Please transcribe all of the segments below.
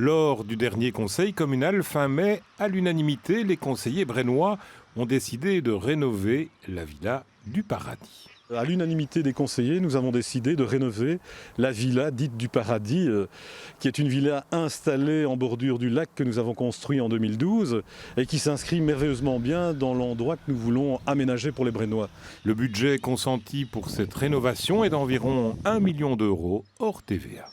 Lors du dernier conseil communal fin mai, à l'unanimité, les conseillers brennois ont décidé de rénover la villa du Paradis. À l'unanimité des conseillers, nous avons décidé de rénover la villa dite du Paradis, qui est une villa installée en bordure du lac que nous avons construit en 2012 et qui s'inscrit merveilleusement bien dans l'endroit que nous voulons aménager pour les Brennois. Le budget consenti pour cette rénovation est d'environ 1 million d'euros hors TVA.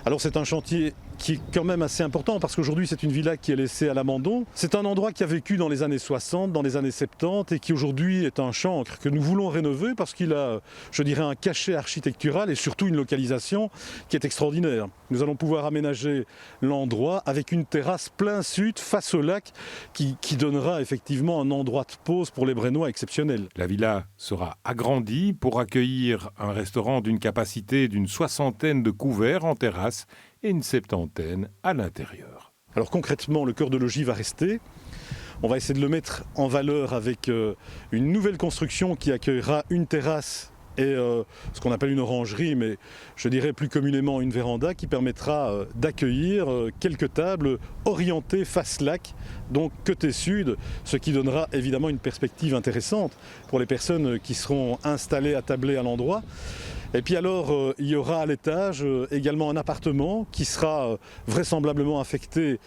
Alors c'est un chantier qui est quand même assez important parce qu'aujourd'hui c'est une villa qui est laissée à l'abandon. C'est un endroit qui a vécu dans les années 60, dans les années 70 et qui aujourd'hui est un chancre que nous voulons rénover parce qu'il a, je dirais, un cachet architectural et surtout une localisation qui est extraordinaire. Nous allons pouvoir aménager l'endroit avec une terrasse plein sud face au lac qui donnera effectivement un endroit de pause pour les Brennois exceptionnel. La villa sera agrandie pour accueillir un restaurant d'une capacité d'une 60aine de couverts en terrasse et une 70aine à l'intérieur. Alors concrètement, le cœur de logis va rester. On va essayer de le mettre en valeur avec une nouvelle construction qui accueillera une terrasse et ce qu'on appelle une orangerie, mais je dirais plus communément une véranda qui permettra d'accueillir quelques tables orientées face lac, donc côté sud, ce qui donnera évidemment une perspective intéressante pour les personnes qui seront installées, attablées à l'endroit. Et puis alors, il y aura à l'étage également un appartement qui sera vraisemblablement affecté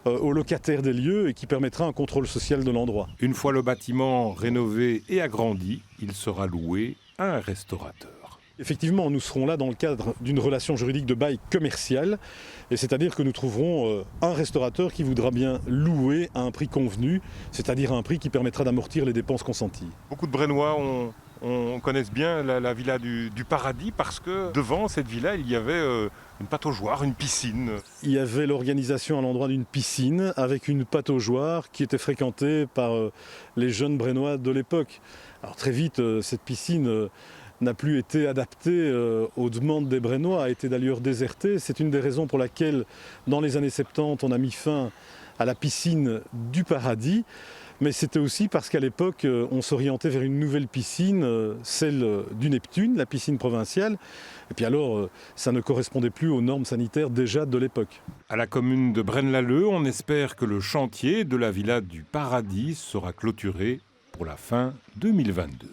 aux locataires des lieux et qui permettra un contrôle social de l'endroit. Une fois le bâtiment rénové et agrandi, il sera loué à un restaurateur. Effectivement, nous serons là dans le cadre d'une relation juridique de bail commercial, et c'est-à-dire que nous trouverons un restaurateur qui voudra bien louer à un prix convenu, c'est-à-dire un prix qui permettra d'amortir les dépenses consenties. Beaucoup de Brennois connaissent bien la villa du Paradis parce que devant cette villa, il y avait une pataugeoire, une piscine. Il y avait l'organisation à l'endroit d'une piscine avec une pataugeoire qui était fréquentée par les jeunes Brennois de l'époque. Alors très vite, cette piscine n'a plus été adaptée aux demandes des Brennois, a été d'ailleurs désertée. C'est une des raisons pour laquelle, dans les années 70, on a mis fin à la piscine du Paradis. Mais c'était aussi parce qu'à l'époque, on s'orientait vers une nouvelle piscine, celle du Neptune, la piscine provinciale. Et puis alors, ça ne correspondait plus aux normes sanitaires déjà de l'époque. À la commune de Braine-l'Alleud, on espère que le chantier de la villa du Paradis sera clôturé pour la fin 2022.